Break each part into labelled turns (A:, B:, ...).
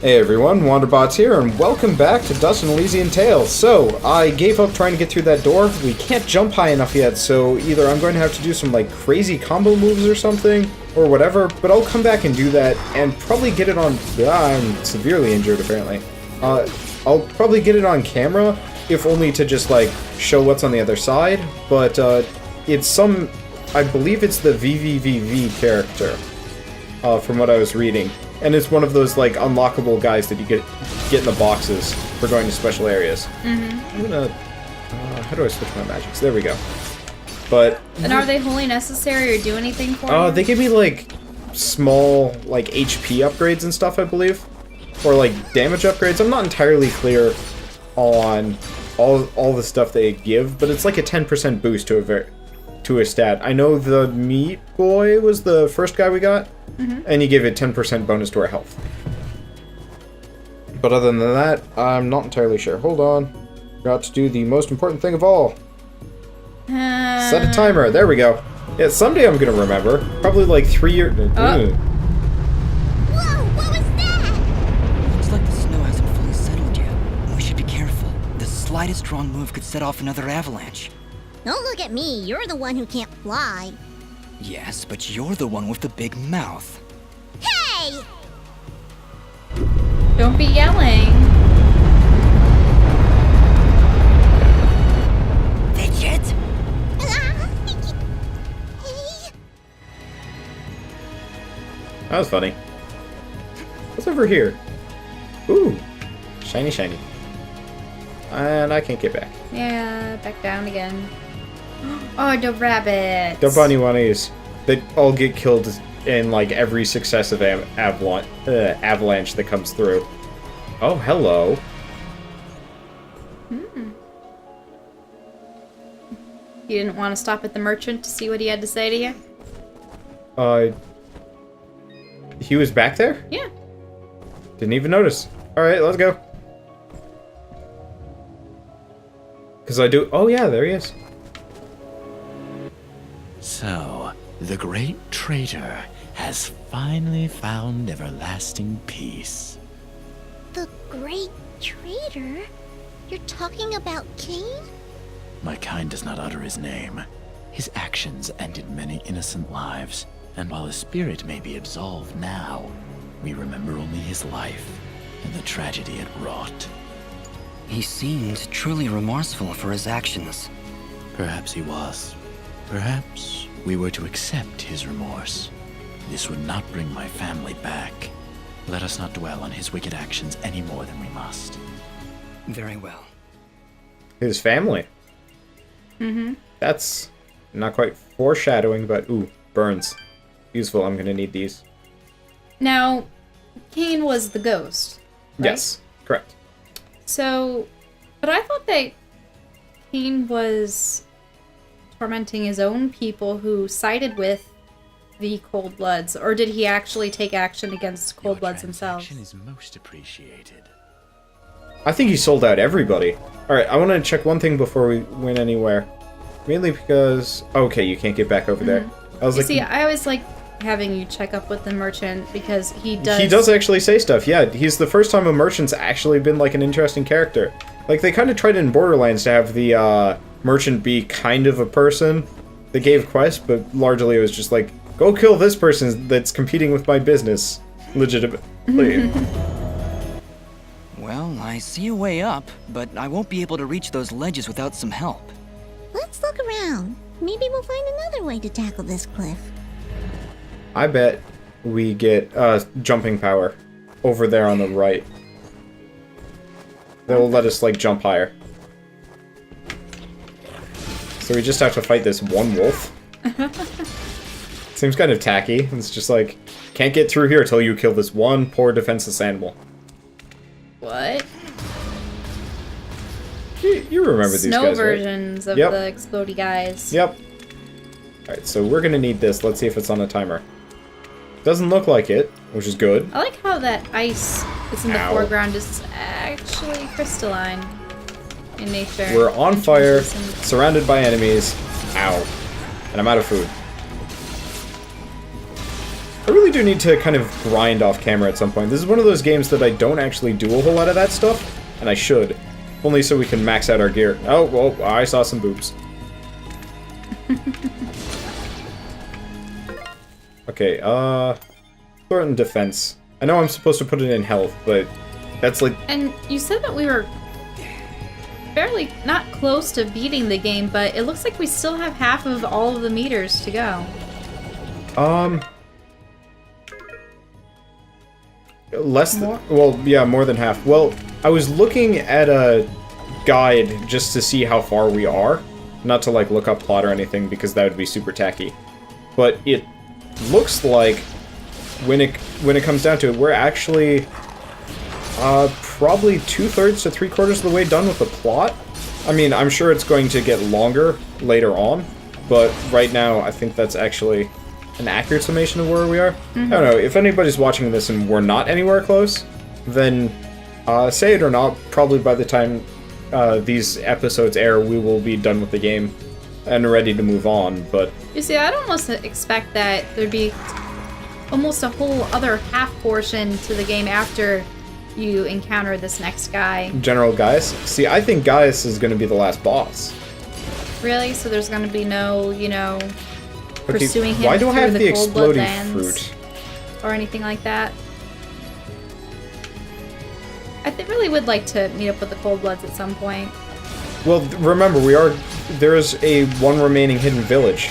A: Hey everyone, Wanderbots here, and welcome back to Dust and Elysian Tales. So, I gave up trying to get through that door. We can't jump high enough yet, so either I'm going to have to do some, like, crazy combo moves or something, or whatever, but I'll come back and do that, and probably get it on... I'm severely injured, apparently. I'll probably get it on camera, if only to just, like, show what's on the other side, but, it's some... I believe it's the VVVV character, from what I was reading. And it's one of those, like, unlockable guys that you get in the boxes for going to special areas. I'm gonna... how do I switch my magics? There we go. But...
B: And are they wholly necessary or do anything for you?
A: They give me, like, small, like, HP upgrades and stuff, I believe. Or, like, damage upgrades. I'm not entirely clear on all the stuff they give, but it's like a 10% boost to a stat. I know the Meat Boy was the first guy we got. And you give it 10% bonus to our health. But other than that, I'm not entirely sure. Hold on. Got to do the most important thing of all. Set a timer. There we go. Yeah, someday I'm gonna remember. Probably like 3 years...
C: Whoa, what was that?
D: Looks like the snow hasn't fully settled yet. We should be careful. The slightest wrong move could set off another avalanche.
C: Don't look at me, you're the one who can't fly.
D: Yes, but you're the one with the big mouth.
C: Hey!
B: Don't be yelling.
D: Fidget!
A: That was funny. What's over here? Ooh. Shiny, shiny. And I can't get back.
B: Yeah, back down again. Oh, the rabbits.
A: The bunny bunnies. They all get killed in, like, every successive avalanche that comes through. Oh, hello.
B: You didn't want to stop at the merchant to see what he had to say to you?
A: He was back there?
B: Yeah.
A: Didn't even notice. Alright, let's go. Because I do... Oh, yeah, there he is.
E: So, the great traitor has finally found everlasting peace.
C: The great traitor? You're talking about Cain?
E: My kind does not utter his name. His actions ended many innocent lives, and while his spirit may be absolved now, we remember only his life and the tragedy it wrought.
D: He seemed truly remorseful for his actions.
E: Perhaps he was. Perhaps we were to accept his remorse. This would not bring my family back. Let us not dwell on his wicked actions any more than we must.
D: Very well.
A: His family. That's not quite foreshadowing, but ooh, burns. Useful, I'm gonna need these.
B: Now, Cain was the ghost, right?
A: Yes, correct.
B: So, but I thought that Cain was tormenting his own people who sided with the Cold Bloods, or did he actually take action against Cold Bloods themselves?
E: Your transaction is most appreciated.
A: I think he sold out everybody. Alright, I want to check one thing before we went anywhere. Mainly because... Okay, you can't get back over there. I was
B: You
A: like...
B: see, I always like having you check up with the merchant because he does...
A: He does actually say stuff, yeah. He's the first time a merchant's actually been, like, an interesting character. Like, they kind of tried in Borderlands to have the, merchant be kind of a person that gave quests, but largely it was just like, go kill this person that's competing with my business. Legitimately.
D: Well, I see a way up, but I won't be able to reach those ledges without some help.
C: Let's look around. Maybe we'll find another way to tackle this cliff.
A: I bet we get, jumping power over there on the right. That will let us, like, jump higher. So we just have to fight this one wolf. Seems kind of tacky. It's just like, can't get through here until you kill this one poor defenseless animal.
B: What?
A: You remember these guys,
B: Snow
A: right?
B: versions of
A: Yep.
B: the explodey guys.
A: Yep. Alright, so we're gonna need this. Let's see if it's on a timer. Doesn't look like it, which is good.
B: I like how that ice that's in the
A: Ow.
B: foreground is actually crystalline in nature.
A: We're on fire,
B: Interesting.
A: surrounded by enemies. Ow. And I'm out of food. I really do need to kind of grind off camera at some point. This is one of those games that I don't actually do a whole lot of that stuff, and I should. Only so we can max out our gear. Oh, well, I saw some boobs. Okay, throw it in defense. I know I'm supposed to put it in health, but that's like...
B: And you said that we were fairly not close to beating the game, but it looks like we still have half of all of the meters to go.
A: Less than... Well, yeah, more than half. Well, I was looking at a guide just to see how far we are. Not to, like, look up plot or anything, because that would be super tacky. But it looks like, when it comes down to it, we're actually probably 2/3 to 3/4 of the way done with the plot. I mean, I'm sure it's going to get longer later on, but right now I think that's actually an accurate summation of where we are. I don't know, if anybody's watching this and we're not anywhere close, then say it or not, probably by the time these episodes air, we will be done with the game and ready to move on, but...
B: You see, I'd almost expect that there'd be almost a whole other half portion to the game after you encounter this next guy.
A: General Gaius? See, I think Gaius is going to be the last boss.
B: Really? So there's going to be no, you know,
A: Okay,
B: pursuing him
A: why do I have
B: through
A: the
B: cold blood
A: exploding
B: lands
A: fruit?
B: or anything like that? I really would like to meet up with the Cold Bloods at some point.
A: Well, remember, there's a one remaining hidden village.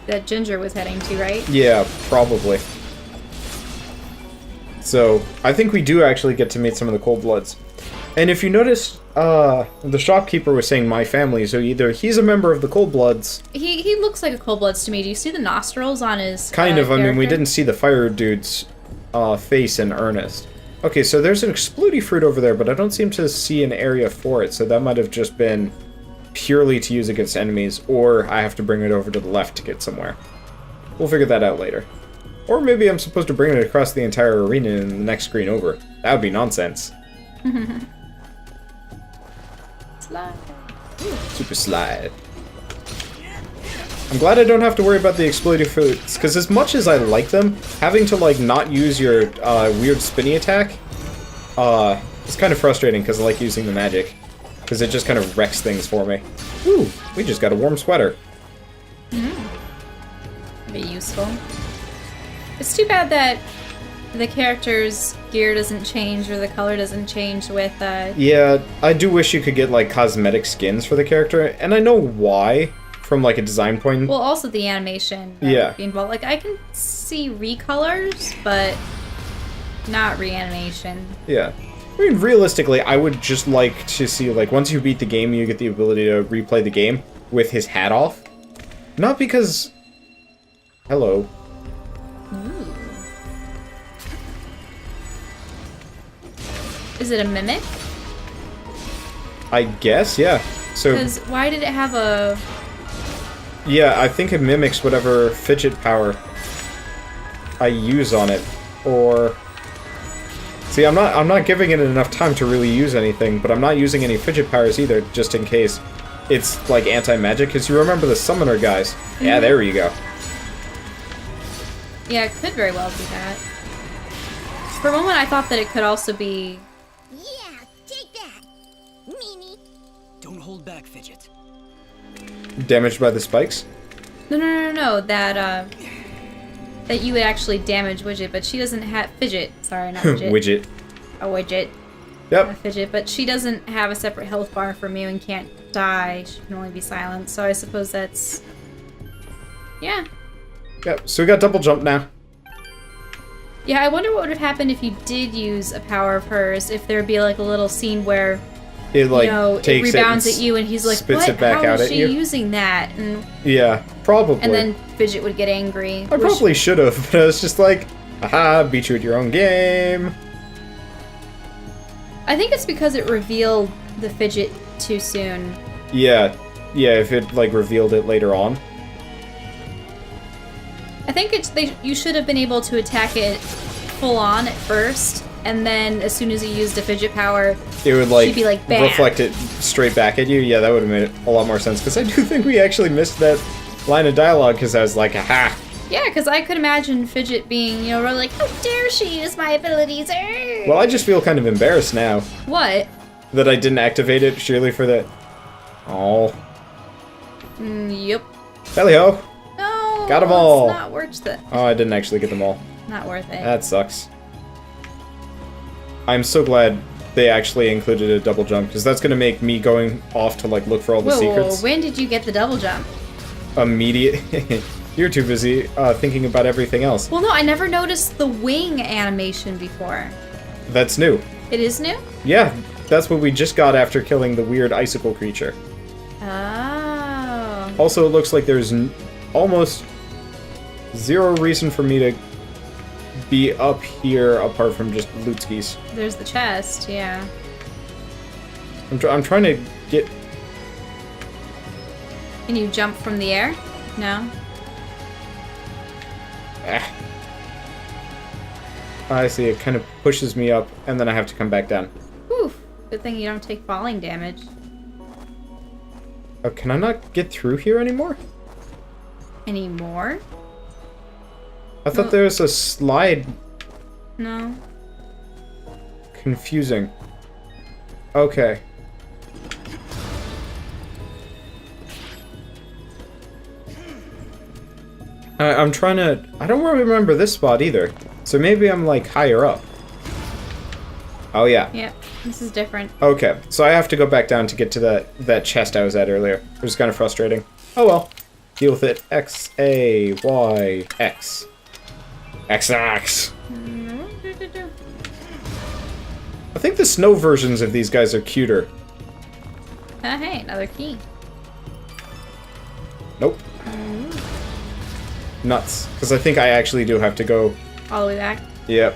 B: That Ginger was heading to, right?
A: Yeah, probably. So, I think we do actually get to meet some of the Cold Bloods. And if you notice, the shopkeeper was saying my family, so either he's a member of the Cold Bloods...
B: He looks like a Cold Bloods to me. Do you see the nostrils on his
A: Kind of, I mean, we
B: character?
A: didn't see the fire dude's face in earnest. Okay, so there's an explodey fruit over there, but I don't seem to see an area for it, so that might have just been purely to use against enemies, or I have to bring it over to the left to get somewhere. We'll figure that out later. Or maybe I'm supposed to bring it across the entire arena in the next screen over. That would be nonsense.
B: Slide.
A: Super slide. I'm glad I don't have to worry about the exploding fruits, because as much as I like them, having to, like, not use your weird spinny attack, is kind of frustrating, because I like using the magic. Because it just kind of wrecks things for me. Ooh, we just got a warm sweater.
B: Be useful. It's too bad that the character's gear doesn't change or the color doesn't change with
A: Yeah, I do wish you could get, like, cosmetic skins for the character, and I know why, from, like, a design point.
B: well, also the animation
A: Yeah.
B: be involved. Like, I can see recolors, but not reanimation.
A: Yeah. I mean, realistically, I would just like to see, like, once you beat the game, you get the ability to replay the game with his hat off. Not because... Hello.
B: Is it a mimic?
A: I guess, yeah. So,
B: Because why did it have a...
A: yeah, I think it mimics whatever fidget power I use on it. Or... See, I'm not giving it enough time to really use anything, but I'm not using any fidget powers either, just in case it's, like, anti-magic, because you remember the summoner guys. Yeah, there you go.
B: Yeah, it could very well be that. For a moment, I thought that it could also be...
C: Yeah, take that, Mimi.
D: Don't hold back, Fidget.
A: Damaged by the spikes?
B: No, that you would actually damage Widget, but she doesn't have... Fidget. Sorry, not Widget.
A: Widget.
B: A Widget.
A: Yep.
B: A Fidget, but she doesn't have a separate health bar from you and can't die. She can only be silent, so I suppose that's... Yeah.
A: Yep, so we got double jump now.
B: Yeah, I wonder what would have happened if you did use a power of hers, if there'd be like a little scene where,
A: It, like,
B: you know, it
A: takes
B: rebounds
A: and
B: at you and he's like,
A: spits
B: what?
A: it back
B: How
A: out
B: is
A: at
B: she
A: you.
B: using that?
A: Yeah, probably.
B: And then Fidget would get angry.
A: I probably should have, but I was just like, haha, beat you at your own game.
B: I think it's because it revealed the Fidget too soon.
A: Yeah, if it, like, revealed it later on.
B: I think you should have been able to attack it full on at first, and then as soon as you used a Fidget power,
A: It would, like,
B: she'd be like, bam.
A: reflect it straight back at you. Yeah, that would have made a lot more sense, because I do think we actually missed that line of dialogue, because I was like, aha,
B: Yeah, because I could imagine Fidget being, you know, really like, how dare she use my abilities? Arr!
A: Well, I just feel kind of embarrassed now
B: What?
A: that I didn't activate it surely for the... Oh.
B: Yep.
A: Tally-ho!
B: No.
A: Got 'em all.
B: It's not worth it.
A: Oh, I didn't actually get them all.
B: Not worth it.
A: That sucks. I'm so glad they actually included a double jump, because that's going to make me going off to, like, look for all the secrets.
B: When did you get the double jump?
A: Immediate... You're too busy thinking about everything else.
B: Well, no, I never noticed the wing animation before.
A: That's new.
B: It is new?
A: Yeah, that's what we just got after killing the weird icicle creature.
B: Oh.
A: Also, it looks like there's almost zero reason for me to be up here apart from just loot skis.
B: There's the chest, yeah.
A: I'm trying to get...
B: Can you jump from the air? No?
A: I see, it kind of pushes me up, and then I have to come back down.
B: Whew. Good thing you don't take falling damage.
A: Oh, can I not get through here anymore?
B: Any more?
A: I thought there was a slide.
B: No.
A: Confusing. Okay. I'm trying to... I don't really remember this spot either. So maybe I'm, like, higher up. Oh, yeah.
B: Yep. This is different.
A: Okay, so I have to go back down to get to that chest I was at earlier. Which is kind of frustrating. Oh, well. Deal with it. X, A, Y, X. X. I think the snow versions of these guys are cuter.
B: Oh, hey, another key.
A: Nope. Nuts. Because I think I actually do have to go...
B: All the way back.
A: Yep.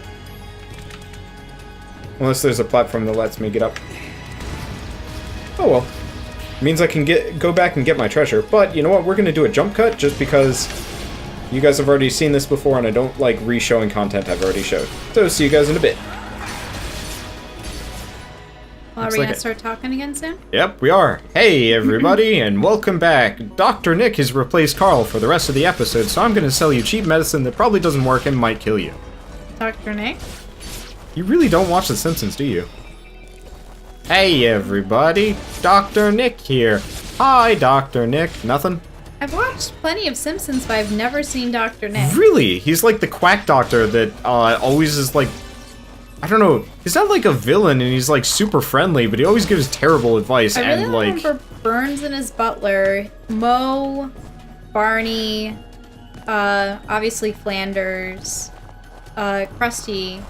A: Unless there's a platform that lets me get up. Oh well. Means I can go back and get my treasure. But you know what? We're going to do a jump cut just because you guys have already seen this before and I don't like re-showing content I've already showed. So see you guys in a bit.
B: Well, are we going to start talking again soon?
A: Yep, we are. Hey, everybody, and welcome back. Dr. Nick has replaced Carl for the rest of the episode, so I'm going to sell you cheap medicine that probably doesn't work and might kill you.
B: Dr. Nick?
A: You really don't watch The Simpsons, do you? Hey, everybody. Dr. Nick here. Hi, Dr. Nick. Nothing?
B: I've watched plenty of Simpsons, but I've never seen Dr. Nick.
A: Really? He's like the quack doctor that always is like... I don't know. He's not like a villain, and he's like super friendly, but he always gives terrible advice.
B: I really
A: and like
B: remember Burns and his butler, Moe, Barney, obviously Flanders, Krusty.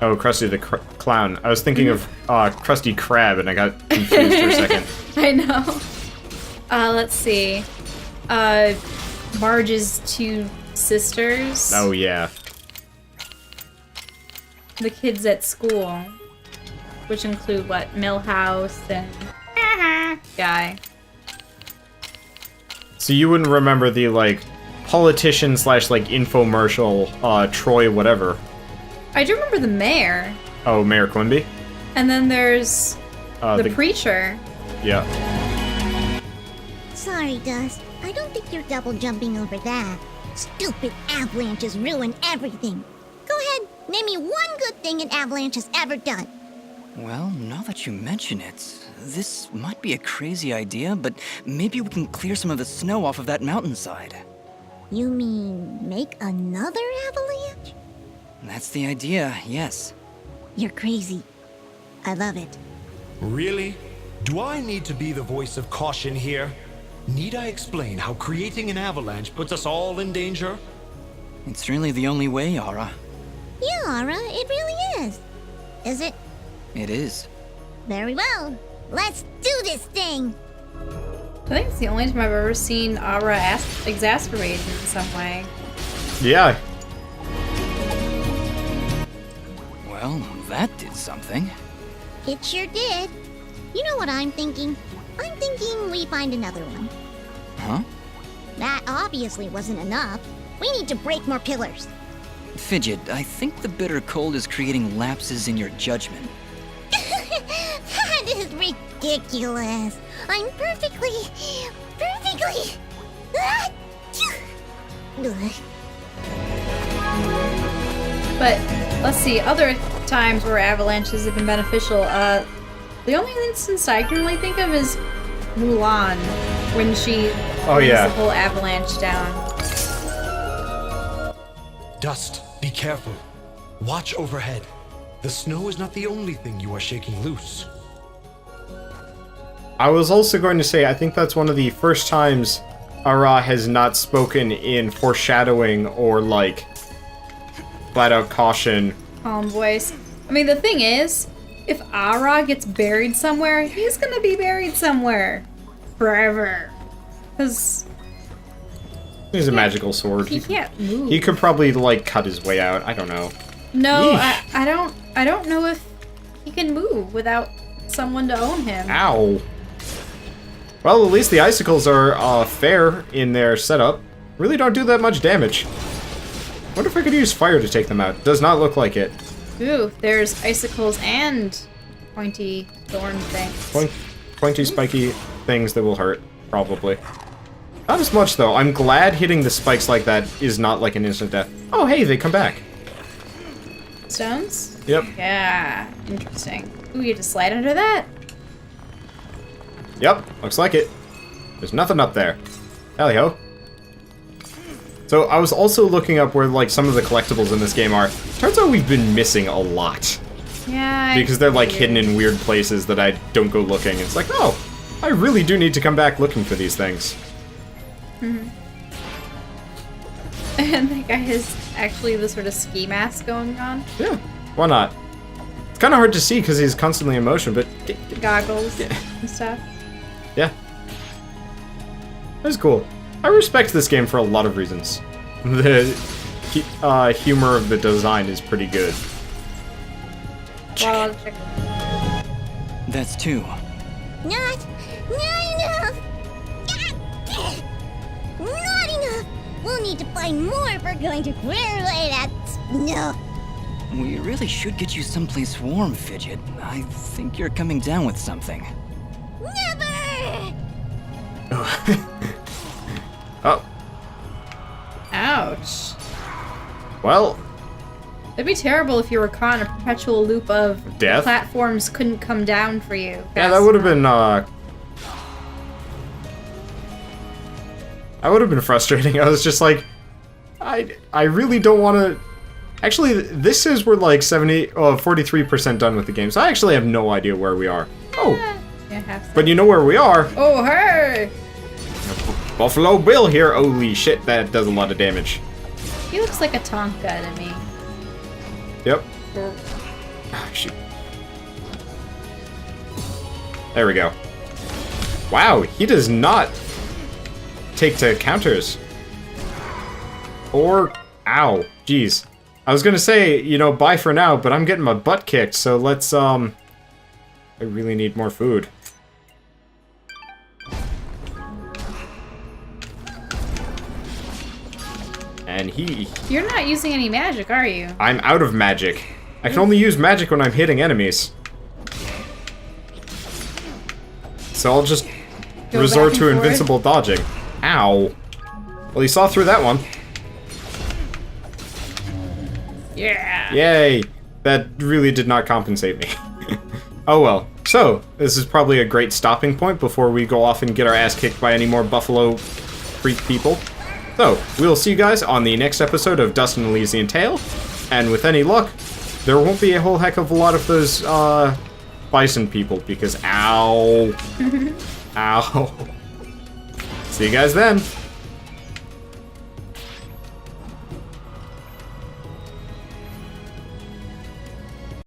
A: Oh, Krusty the Clown. I was thinking of Krusty Krab, and I got confused for a second.
B: I know. Let's see. Marge's two sisters.
A: Oh yeah.
B: The kids at school, which include what, Millhouse and guy.
A: So you wouldn't remember the like politician slash like infomercial Troy whatever.
B: I do remember the mayor.
A: Oh, Mayor Quimby?
B: And then there's the
A: the
B: preacher.
A: Yeah.
C: Sorry, Dust. I don't think you're double jumping over that. Stupid avalanches ruin everything. Go ahead, name me one good thing an avalanche has ever done.
D: Well, now that you mention it, this might be a crazy idea, but maybe we can clear some of the snow off of that mountainside.
C: You mean make another avalanche?
D: That's the idea, yes.
C: You're crazy. I love it.
F: Really? Do I need to be the voice of caution here? Need I explain how creating an avalanche puts us all in danger?
D: It's really the only way, Aura.
C: Yeah, Aura, it really is. Is it?
D: It is.
C: Very well. Let's do this thing!
B: I think it's the only time I've ever seen Aura exasperated in some way.
A: Yeah.
D: Well, that did something.
C: It sure did. You know what I'm thinking? I'm thinking we find another one.
D: Huh?
C: That obviously wasn't enough. We need to break more pillars.
D: Fidget, I think the bitter cold is creating lapses in your judgment.
C: That is ridiculous. I'm perfectly... Ugh.
B: But let's see, other times where avalanches have been beneficial. The only instance I can really think of is Mulan, when she brings the whole avalanche down.
F: Dust, be careful. Watch overhead. The snow is not the only thing you are shaking loose.
A: I was also going to say, I think that's one of the first times Ara has not spoken in foreshadowing or, like, flat-out caution.
B: Calm voice. I mean, the thing is, if Ara gets buried somewhere, he's gonna be buried somewhere. Forever. Because
A: He's a magical sword.
B: he can't move.
A: He could probably, like, cut his way out. I don't know.
B: No,
A: Yeesh.
B: I don't know if he can move without someone to own him.
A: Ow. Well, at least the icicles are fair in their setup. Really don't do that much damage. Wonder if I could use fire to take them out. Does not look like it.
B: Ooh, there's icicles and pointy thorn things.
A: Pointy, spiky things that will hurt, probably. Not as much, though. I'm glad hitting the spikes like that is not like an instant death. Oh, hey, they come back.
B: Stones?
A: Yep.
B: Yeah, interesting. Ooh, you just slide under that?
A: Yep, looks like it. There's nothing up there. Hally-ho. So I was also looking up where, like, some of the collectibles in this game are. Turns out we've been missing a lot.
B: Yeah.
A: Because they're, like, hidden in weird places that I don't go looking. It's like, oh, I really do need to come back looking for these things.
B: Mm-hmm. And that guy has actually the sort of ski mask going on.
A: Yeah, why not? It's kind of hard to see because he's constantly in motion, but...
B: Goggles and stuff.
A: Yeah. That's cool. I respect this game for a lot of reasons. The humor of the design is pretty good.
B: Wild chicken.
D: That's two.
C: Not enough! Not enough! We'll need to find more if we're going to clear away that snow.
D: We really should get you someplace warm, Fidget. I think you're coming down with something.
C: Never!
A: Oh,
B: Ouch.
A: well,
B: It'd be terrible if you were caught in a perpetual loop of
A: Death?
B: platforms couldn't come down for you.
A: yeah, that would have been, that would have been frustrating. I was just like, I really don't want to... Actually, this is we're like 43% done with the game, so I actually have no idea where we are. Oh, but you know where we are.
B: Oh, hey!
A: Buffalo Bill here. Holy shit, that does a lot of damage.
B: He looks like a Tonka to me.
A: Yep. Ah, shoot. There we go. Wow, he does not take to counters. Or, ow, jeez. I was gonna say, you know, bye for now, but I'm getting my butt kicked, so let's, I really need more food. And
B: You're not using any magic, are you?
A: I'm out of magic. I can only use magic when I'm hitting enemies. So I'll just resort to invincible dodging. Ow. Well, you saw through that one.
B: Yeah.
A: Yay. That really did not compensate me. Oh well. So, this is probably a great stopping point before we go off and get our ass kicked by any more buffalo freak people. So, we'll see you guys on the next episode of Dust and Elysian Tale. And with any luck, there won't be a whole heck of a lot of those, bison people, because ow. Ow. See you guys then.